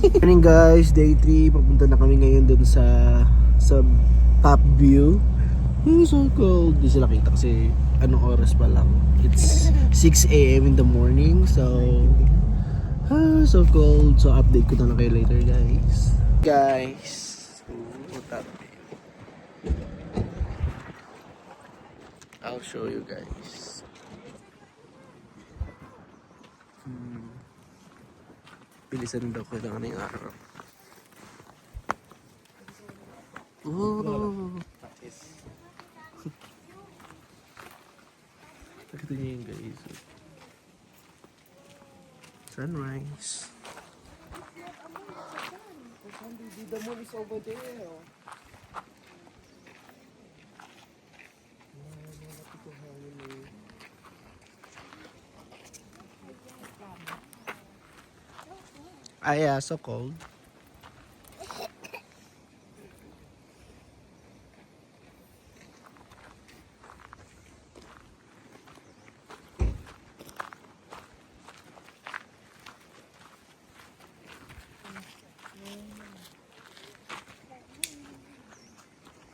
Morning guys, day 3. Papunta na kami ngayon dun sa top view. It's so cold. Di sila kita kasi anong oras pa lang. It's 6 a.m. in the morning. So so cold. So update ko na lang kayo later guys. Top view. I'll show you guys. Bilisan daw ko lang ng araw. Oh. Nakita niyo yun guys. Sunrise. The moon is over there. Yeah, so cold.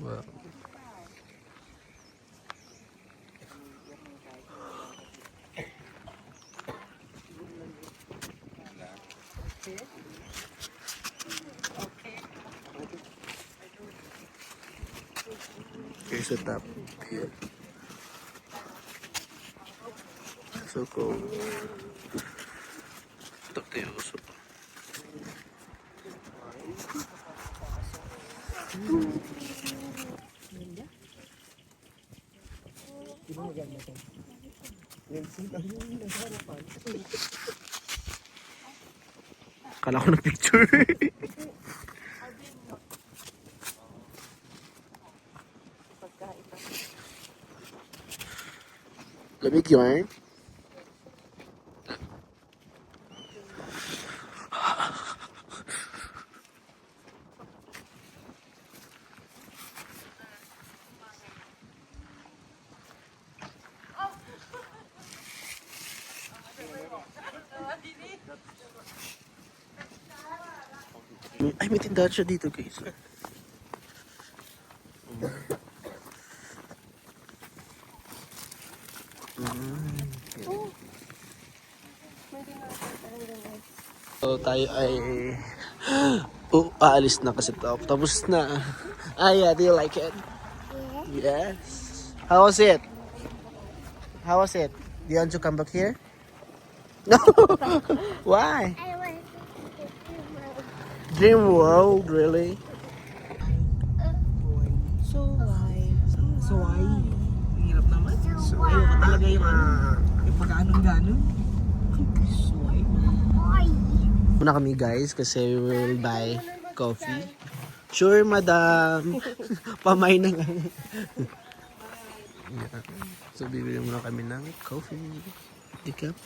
Wow. Here's the top here. So cold. Ito tayo uso pa. Kala ko na picture. Lamig yun. Ay, may tindahan siya dito guys. So tayo ay aalis na kasi tapos na. Yeah, do you like it? Yes. How was it? How was it? Do you want to come back here? No. Why? I want Dream World, really? So why? Hirap naman. to Ayaw ka talaga yung pag-anon-ganon. So why? Muna kami guys kasi we will buy coffee. Sure, madam. Pamay na nga. Yeah. So bibili muna kami ng coffee. Decaf.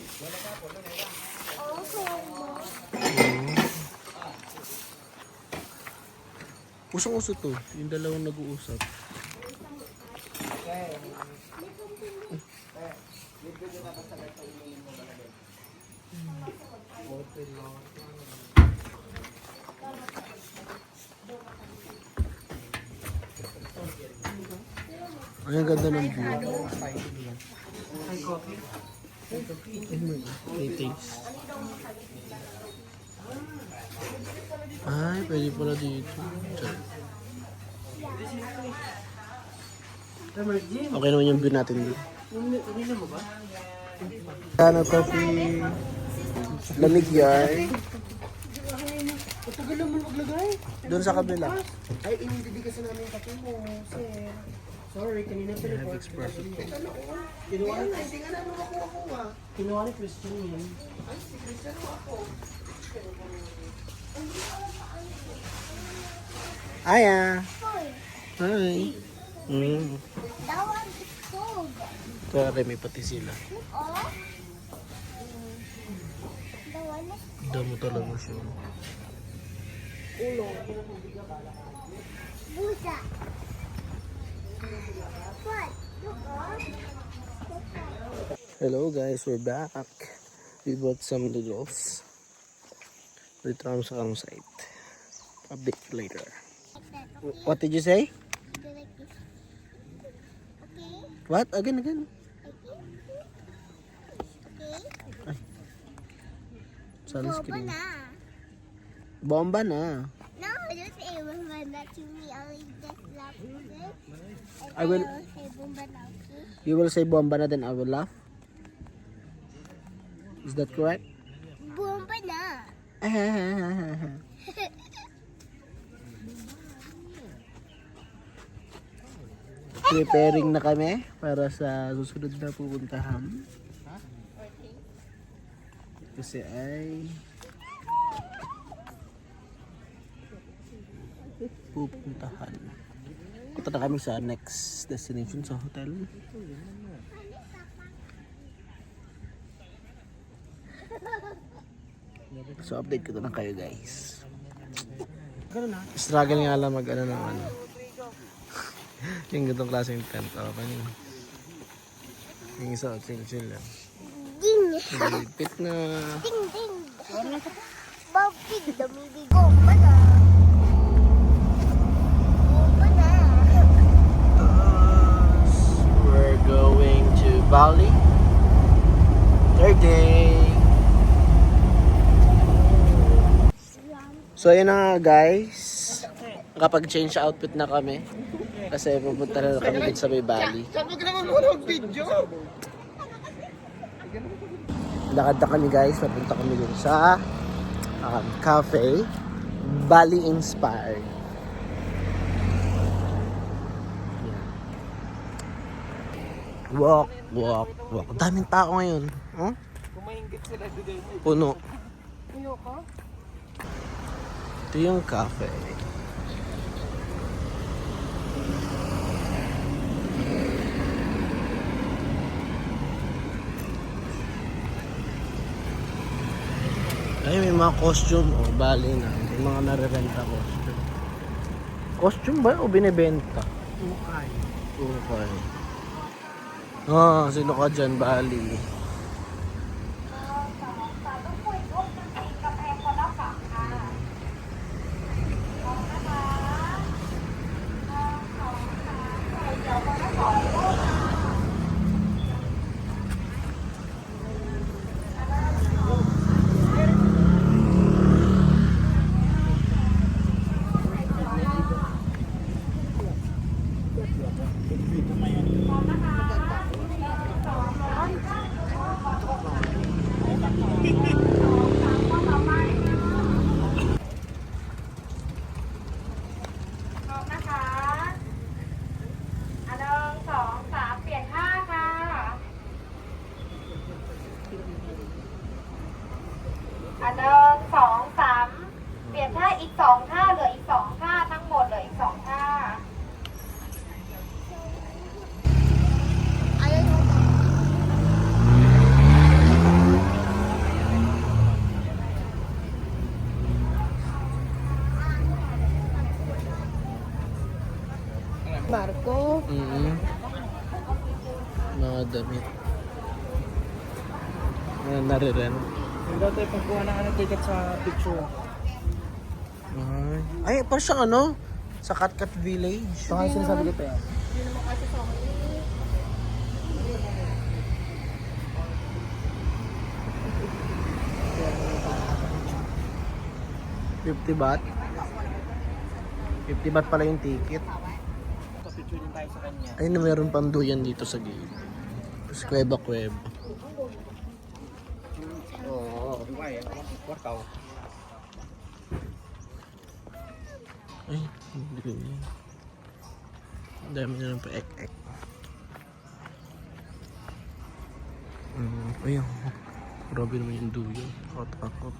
Usong-uso to. Yung dalawang nag-uusap. Ay, ang ganda ng view. Ay, coffee. May taste. Ay, pwede pala dito. Diyan. Okay naman yung view natin dito. Uminom mo ba? Ano, coffee. Lamig yan. Patagal naman maglagay. Doon sa kabila. Ay, inibigay kasi namin yung kape mo, sir. Sorry, kanina pa I have espresso. Kinuha ni hindi nga namin makuha. Kinuha ni Christian yan. Ay, si Christian mo ako. Aya. Hi. Mm. That one is cold. Kaya may pati sila. Oh. The one is Damo talaga siya. Busa. What? Look on. Hello guys, we're back. We bought some noodles. Dito na kami sa campsite. Update later. Like that, okay? What did you say? Do like this. Okay? What? Again. Okay? Sana Boba screen. na. Bomba na. No, don't say bomba na to me. I'll just laugh with it. And I will- then I'll say bomba na, okay? You will say bomba na, then I will laugh. Is that correct? Bomba na. Preparing na kami para sa susunod na pupuntahan. Kasi ay pupuntahan. Punta na kami sa next destination sa hotel. So update ko na lang kayo guys. Struggle nga lang mag ano ng ano. Yung ganitong klaseng tent. Kanina. Yung isa, chill lang. Ding! Ligpit na. Ding, ding! Bawpig, damibig. Bomba na. Bomba na. We're going to Bali. Third day. So yun na nga guys. Kapag-change outfit na kami. Kasi pupunta na kami din sa may Bali. Sabi ko naman muna mag-video. Lakad na kami guys. Napunta kami dun sa cafe. Bali Inspired. Yan. Walk. Ang daming tao ngayon. Huh? Kumaingit sila doon. Puno. Puno ko? Ito yung cafe. Ay, may mga costume. Oh, bali na. May mga nare-renta costume. Costume ba o binibenta? Mukhay. Okay. Ah, sino ka dyan, Bali?อันหนึ่งสองสามเปลี่ยนท่าอีกสองท่าเหลืออีกสองท่าทั้งหมดเหลืออีกสองท่า Ayaw mo ba? Marco? Mga damit. Mga nare-rent. Yung daw tayo pagkuha ng ticket sa picture. Ay, parang siyang ano? Sa Katkat Village. Ito nga sinasabi ko tayo. $50. 50 baht pala yung ticket. Picture din tayo sa kanya. Ay, na meron pang duyan dito sa gilid. Tapos Cueva. Oo. Okay. Workout. Ay, hindi ko yun. Ang dami na lang pa ek-ek. Ayun. Grabe naman yung duyan. Takot.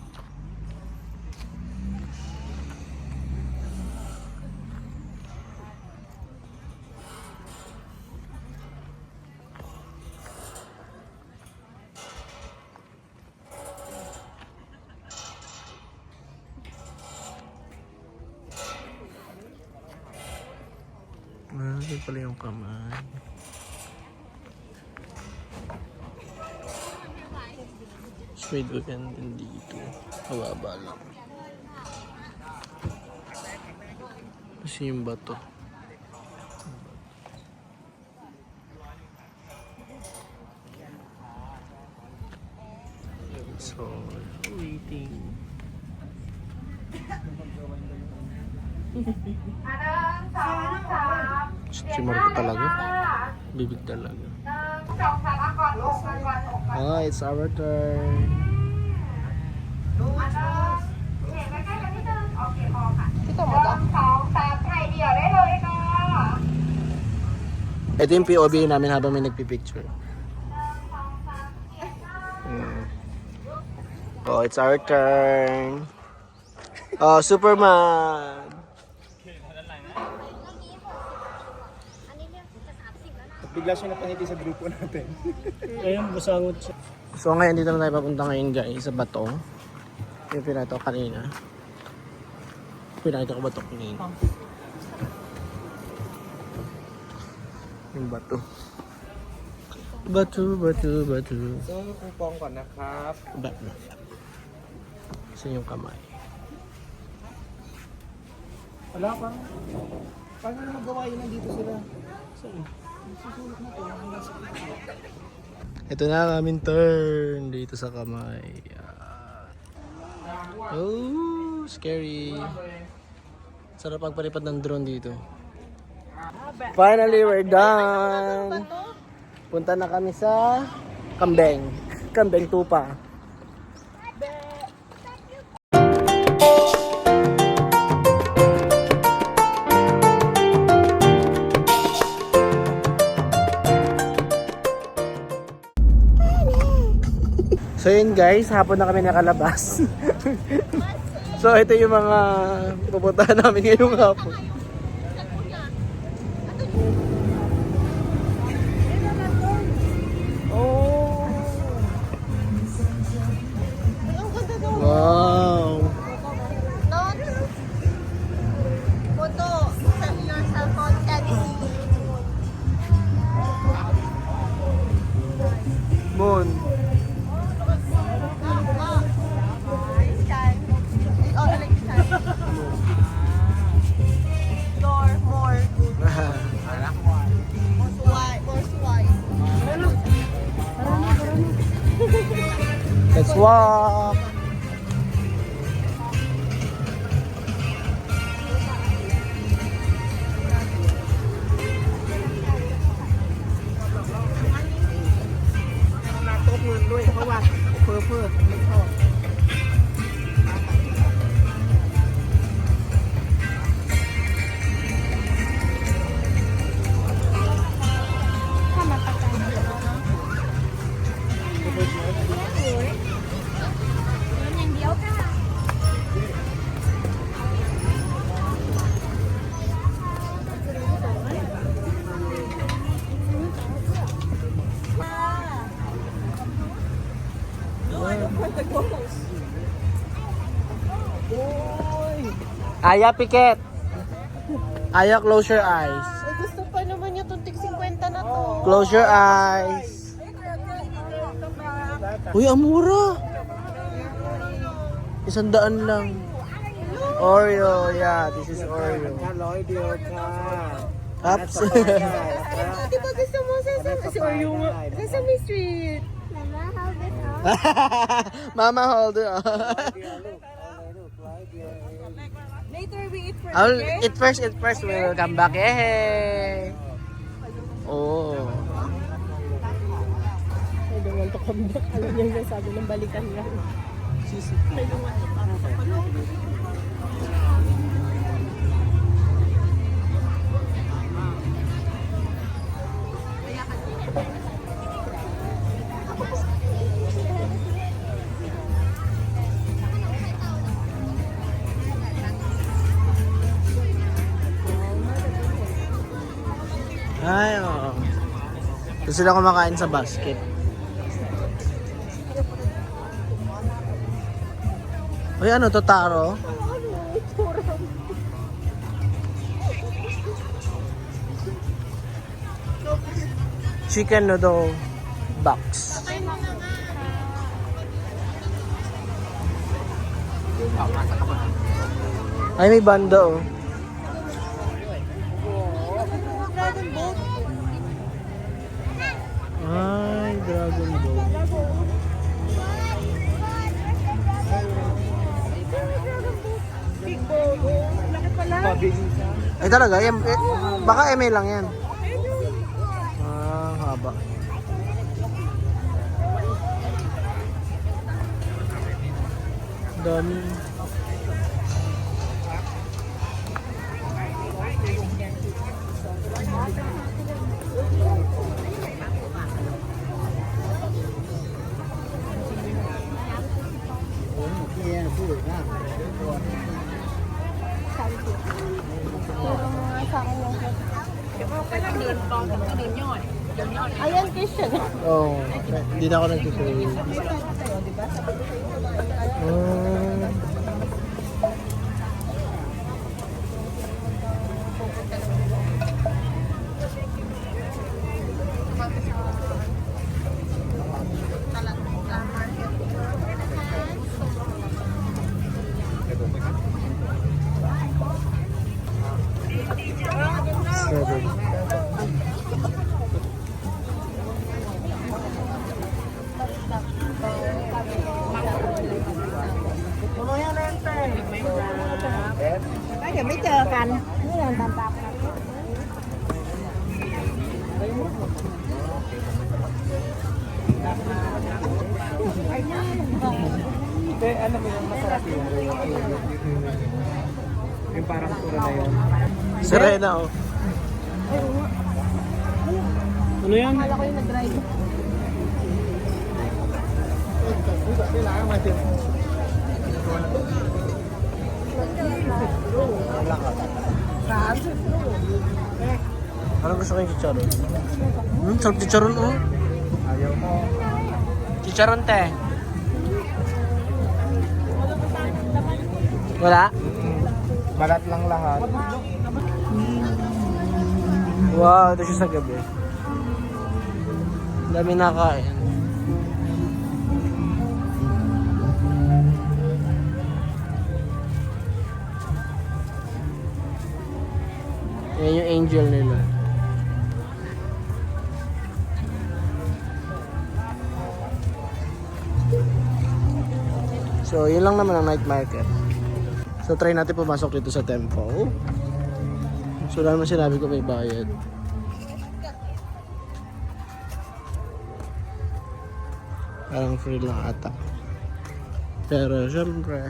Yun pala yung kamay. Straight weekend din dito. Mababa lang. Kasi yung bato. So, waiting. Streamer ko talaga. Bibig talaga. Oh, it's our turn. Ito yung POV namin habang may nagpipicture. Oh, it's our turn. Oh, Superman. Bigla siya napangiti sa grupo natin. Ayun, busangot siya. So ngayon dito na tayo papunta ngayon guys sa bato. Yung pinakita ko kanina. Pinakita ko bato kanina. Yung bato. Bato. So, kupong ko nakap. Bato. Isa yung kamay. Wala pa. Paano na magawa yun nandito sila? Saan? Ito na ang aming turn dito sa kamay. Oh, scary. Sarap pagpalipad ng drone dito. Finally, we're done. Punta na kami sa Kambeng. Kambeng Tupa. So yun guys, hapon na kami nakalabas. So ito yung mga pupuntahan namin ngayong hapon. Oh. Wow. Not photo. Set your cell phone selfie. Moon. Let's walk. Natop งินด้วยเพราะว่าเพื่อไม่ชอบ Aya, Piket. Aya, close your eyes. Gusto pa naman niya itong tig 50 na to. Close your eyes. Uy, ang mura. 100 lang. Oreo, yeah, this is Oreo. 100 เดียวค่ะ Apps. Di ba gusto mo si Oreo mo? Sesame Street. Mama, hold it on. Mama, hold it on. Later we eat first, I'll okay? eat first. We will come back. Hey. Oh. I don't want to come back. Alam niya yung sabi ng balikan niya. Ay, oo. Gusto sila kumakain sa basket. Uy, ano to, taro? Chicken noodle box. Ay, may banda oh. Ay, Dragon Ball. Big Bobo. Laki pala. Ay talaga, baka MA lang yan. Haba. Dami. Ayan, Christian. Oo. Hindi na ako nagtutuloy. Ay,เดี๋ยวไม่เจอกันนี่เดินตามกัน Yung parang puro na yun. Serena, oh. Ano yan? Akala ko yung nag-drive. Anong gusto ko yung chicharon? Sarap chicharon, oh. Ayaw mo. Chicharon, te. Wala? Balat lang lahat. Wow, ito siya sa gabi. Dami nakain. Yan yung angel nila. So, yun lang naman ang night market. So, try natin pumasok dito sa temple. So, lang naman sinabi ko may bayad. Parang free lang ata. Pero, syempre,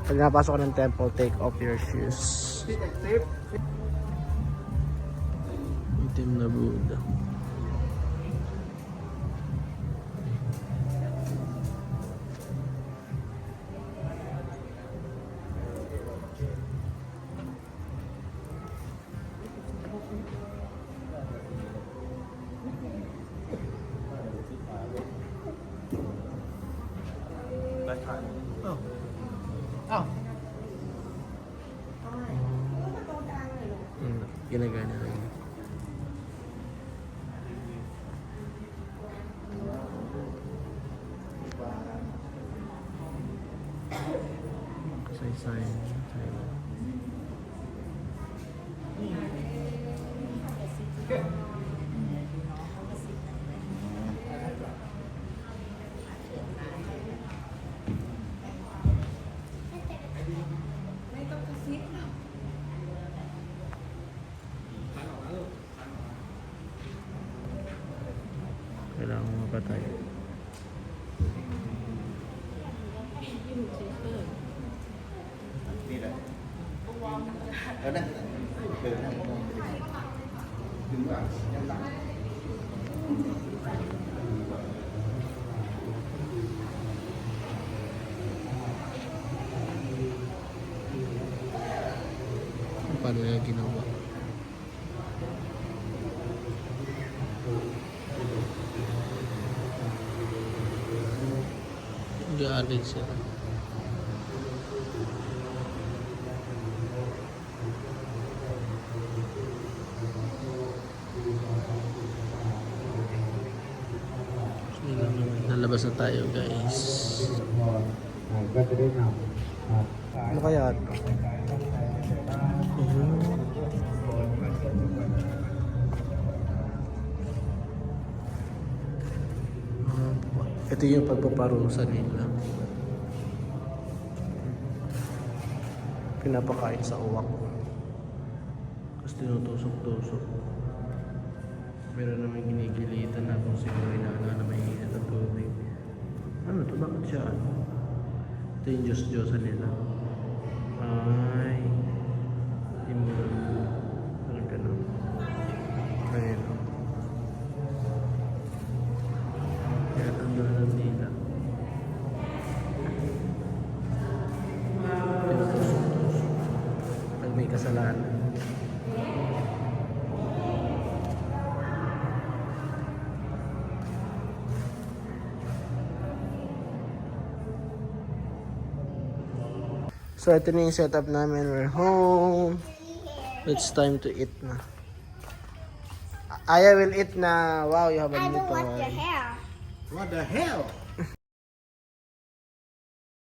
pag napasok ka ng temple, take off your shoes. Itim na Buddha. Ginagana rin. Kasaysayan. Kailangan mo mapatay. Paano yung ginawa? Nag-aalin sila. Nalabas na tayo, guys. Ano kaya ito? Ito yung pagpaparusa nila. Pinapakain sa uwak. Tapos tinutusok-tusok. Meron naman ginigilitan na kung siguro inaala na may init at tubig. Ano to? Bakit siya ano? Ito yung Diyos-Diyosan nila. Ay. Imun. Parang ganun. Ayun. Kaya ang dalan nila. Tinutusok-tusok. Pag may kasalanan. So, ito na yung setup namin. We're home. It's time to eat na. Aya will eat na. Wow, you have a I new don't want your toy. hair. What the hell?